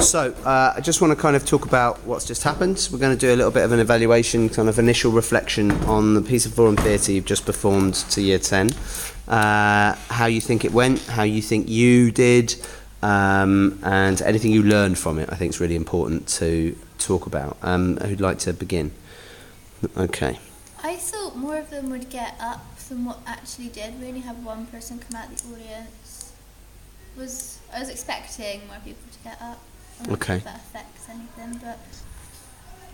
So, I just want to kind of talk about what's just happened. We're going to do a little bit of an evaluation, kind of initial reflection on the piece of Forum Theatre you've just performed to Year 10. How you think it went, how you think you did, and anything you learned from it, I think is really important to talk about. Who'd like to begin? Okay. I thought more of them would get up than what actually did. We only had one person come out the audience. I was expecting more people to get up. I'm not sure if that affects anything, but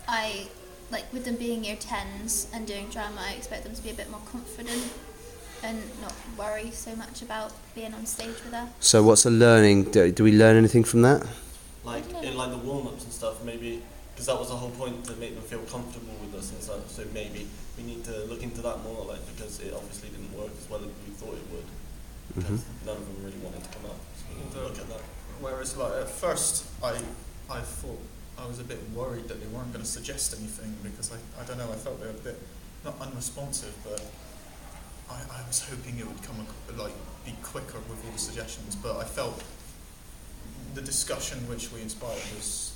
I, like with them being year 10s and doing drama, I expect them to be a bit more confident and not worry so much about being on stage with us. So what's the learning? Do we learn anything from that? Like in like the warm-ups and stuff, maybe, because that was the whole point, to make them feel comfortable with us and stuff, so maybe we need to look into that more, like, because it obviously didn't work as well as we thought it would, because none of them really wanted to come up, so we need to look at that. Whereas, like, at first, I thought I was a bit worried that they weren't going to suggest anything, because I don't know, I felt they were a bit, not unresponsive, but I was hoping it would be quicker with all the suggestions, but I felt the discussion which we inspired was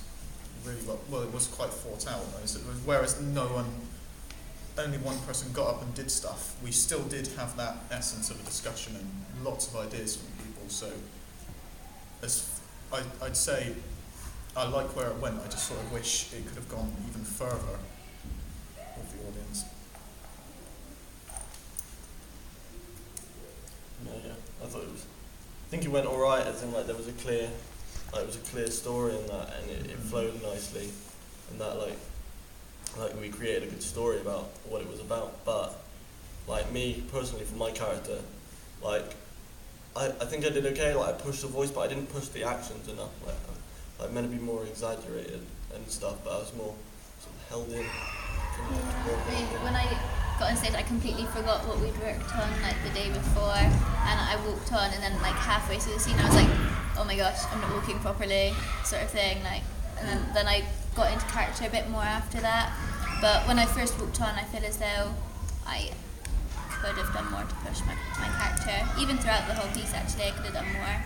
really well, it was quite thought out. Whereas only one person got up and did stuff, we still did have that essence of a discussion and lots of ideas from people. So, I'd say I like where it went. I just sort of wish it could have gone even further with the audience. No, yeah, I think it went alright, as in like there was a clear story in that, and it flowed nicely, and that like we created a good story about what it was about. But like me personally, for my character, like I think I did okay. Like I pushed the voice, but I didn't push the actions enough. Like I meant to be more exaggerated and stuff, but I was more sort of held in. When I got on stage, I completely forgot what we'd worked on like the day before, and I walked on, and then like halfway through the scene, I was like, oh my gosh, I'm not walking properly, sort of thing. Like, and then I got into character a bit more after that. But when I first walked on, I feel as though I could have done more to push my character. Even throughout the whole piece, actually, I could have done more.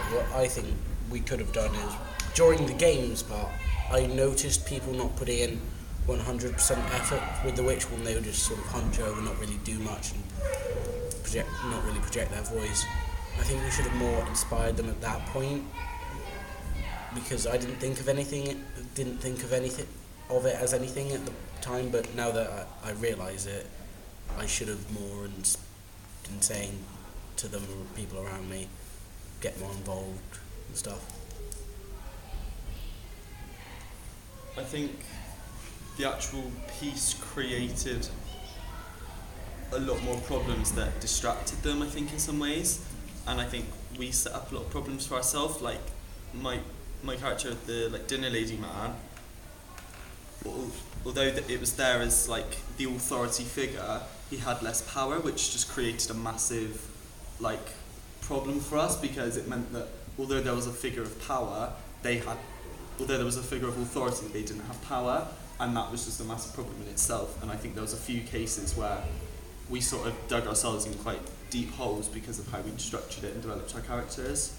What I think we could have done is, during the games part, I noticed people not putting in 100% effort with the witch one. They would just sort of hunch over, not really do much, and not really project their voice. I think we should have more inspired them at that point, because I didn't think of anything of it as anything at the time, but now that I realise it, I should have more been saying to them or people around me, get more involved and stuff. I think the actual piece created a lot more problems that distracted them, I think, in some ways, and I think we set up a lot of problems for ourselves. Like my character, the like dinner lady man, although it was there as like the authority figure, he had less power, which just created a massive like problem for us, because it meant that although there was a figure of power, although there was a figure of authority, they didn't have power, and that was just a massive problem in itself. And I think there was a few cases where we sort of dug ourselves in quite deep holes because of how we structured it and developed our characters.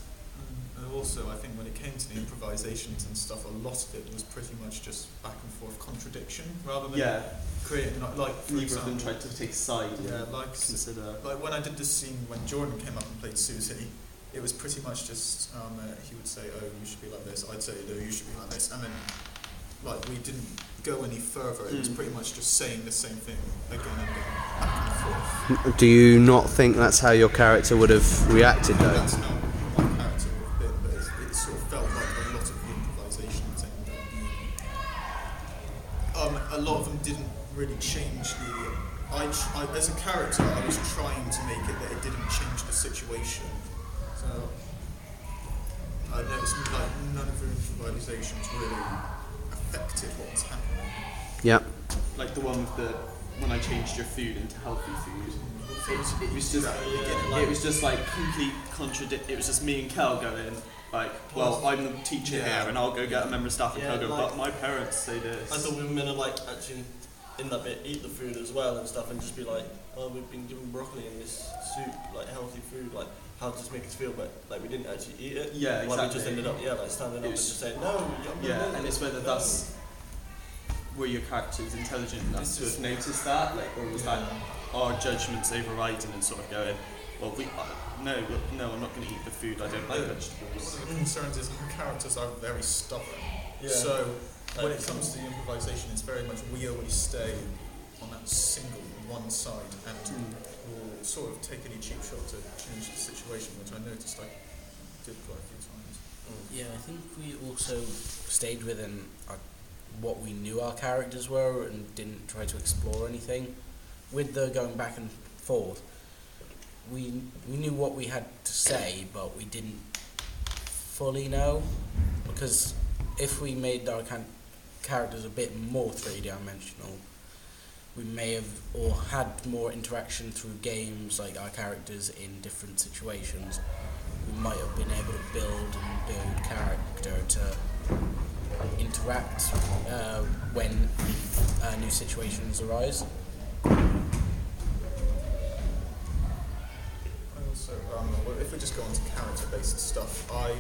And also, I think when it came to the improvisations and stuff, a lot of it was pretty much just back and forth contradiction, rather than creating, like, for neither example, of them tried to take a side and like consider. Like when I did this scene when Jordan came up and played Susie, it was pretty much just he would say, oh, you should be like this, I'd say, no, you should be like this, and then like we didn't go any further. It was pretty much just saying the same thing again and again, back and forth. Do you not think that's how your character would have reacted, though? That's not what my character would have been, but it sort of felt like a lot of the improvisations and a lot of them didn't really change the. As a character, I was trying to make it that it didn't change the situation. So I noticed like none of the improvisations really affected what was happening. Yeah. Like the one with when I changed your food into healthy food. It was just like complete contradict. It was just me and Kel going like, well, I'm the teacher here, and I'll go get a member of staff, and Kel go, but my parents say this. I thought we were meant to like actually in that bit eat the food as well and stuff, and just be like, oh, we've been given broccoli in this soup, like healthy food, like how does this make us feel, but like we didn't actually eat it. Yeah, Like we just exactly. ended up, like standing up and was- just saying, no, I'm Yeah, not and it's whether that's were your characters intelligent enough to have noticed that, like, or was that our judgments overriding and sort of going, well, no, I'm not going to eat the food. I don't like vegetables. One of the concerns is our characters are very stubborn. Yeah. So when it comes to the improvisation, it's very much we always stay on that single one side and we'll sort of take any cheap shot to change the situation, which I noticed I did quite a few times. Yeah, I think we also stayed within what we knew our characters were and didn't try to explore anything. With the going back and forth, we knew what we had to say, but we didn't fully know, because if we made our characters a bit more three-dimensional, we may have or had more interaction through games, like our characters in different situations. We might have been able to build character to interact when new situations arise. I also, well, if we just go on to character-based stuff, I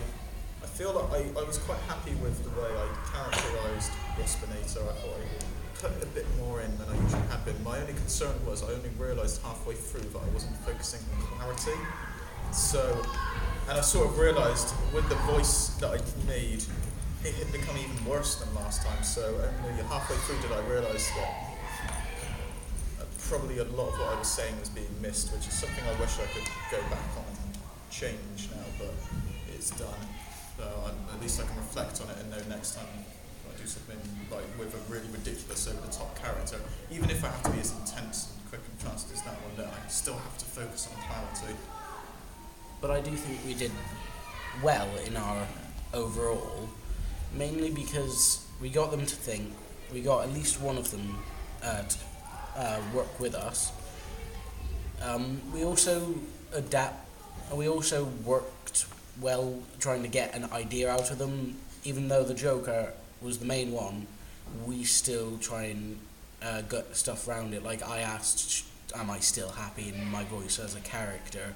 feel like I was quite happy with the way I characterised Waspinator. I thought I put a bit more in than I usually had been. My only concern was I only realised halfway through that I wasn't focusing on clarity. So, and I sort of realised with the voice that I made, it had become even worse than last time. So only halfway through did I realise that probably a lot of what I was saying was being missed, which is something I wish I could go back on and change now, but it's done. So at least I can reflect on it and know next time I do something like with a really ridiculous over-the-top character, even if I have to be as intense and quick and fast as that one, that I still have to focus on clarity. But I do think we did well in our overall, mainly because we got them to think, we got at least one of them to work with us. We also we also worked well trying to get an idea out of them. Even though the Joker was the main one, we still try and get stuff around it. Like I asked, am I still happy in my voice as a character?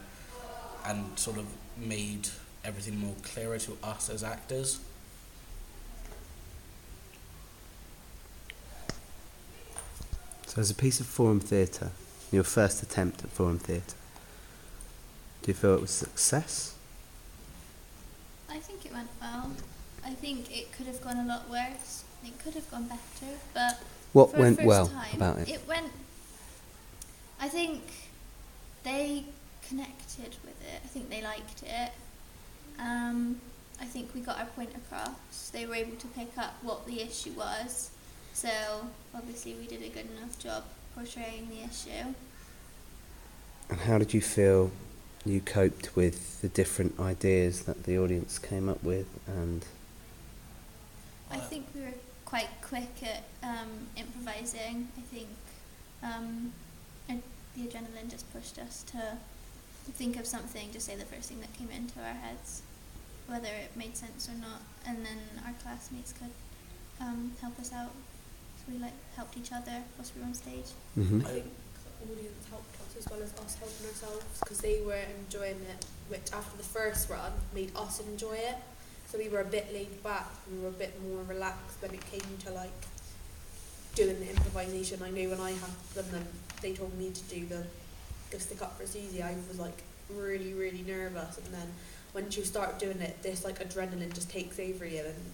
And sort of made everything more clearer to us as actors. So as a piece of forum theatre, your first attempt at forum theatre, do you feel it was a success? I think it went well. I think it could have gone a lot worse. It could have gone better, but What for a went first well time, about it? It went. I think they connected with it. I think they liked it. I think we got our point across. They were able to pick up what the issue was. So obviously we did a good enough job portraying the issue. And how did you feel you coped with the different ideas that the audience came up with? And I think we were quite quick at improvising. I think the adrenaline just pushed us to think of something, just say the first thing that came into our heads, whether it made sense or not, and then our classmates could help us out. So we helped each other whilst we were on stage. mm-hmm. I think the audience helped us as well as us helping ourselves, because they were enjoying it, which after the first run made us enjoy it. So we were a bit laid back, we were a bit more relaxed when it came to doing the improvisation. I know when I had them, then they told me to do the stick up for Susie, I was really, really nervous, and then once you start doing it, this adrenaline just takes over you, and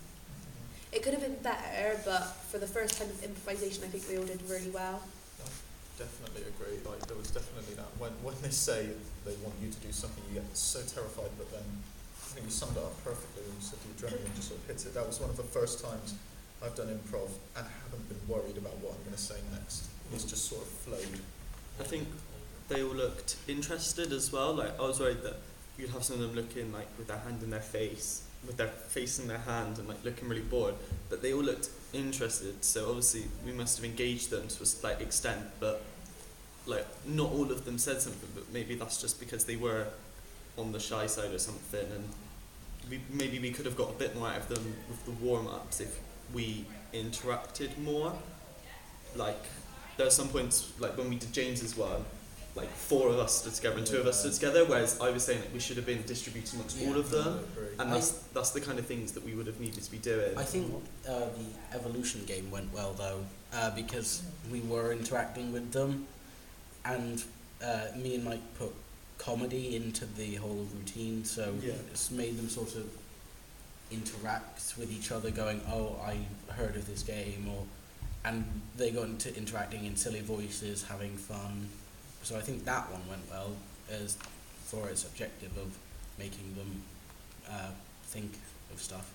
it could have been better, but for the first kind of improvisation, I think we all did really well. Definitely agree. There was definitely that when they say they want you to do something, you get so terrified, but then I think you summed it up perfectly when you said the adrenaline just sort of hits it. That was one of the first times I've done improv and haven't been worried about what I'm going to say next. It's just sort of flowed. I think they all looked interested as well. I was worried that you'd have some of them looking with their hand in their face, with their face in their hand, and looking really bored. But they all looked interested. So obviously we must have engaged them to a slight extent. But not all of them said something. But maybe that's just because they were on the shy side or something. And maybe we could have got a bit more out of them with the warm-ups if we interacted more. There are some points, when we did James's one, like 4 of us stood together and 2 of us stood together, whereas I was saying that we should have been distributed amongst all of them, and that's the kind of things that we would have needed to be doing. I think the Evolution game went well though, because we were interacting with them, and me and Mike put comedy into the whole routine, so Yeah. it's made them sort of interact with each other, going, "Oh, I heard of this game," and they got into interacting in silly voices, having fun. So I think that one went well, as for its objective of making them think of stuff.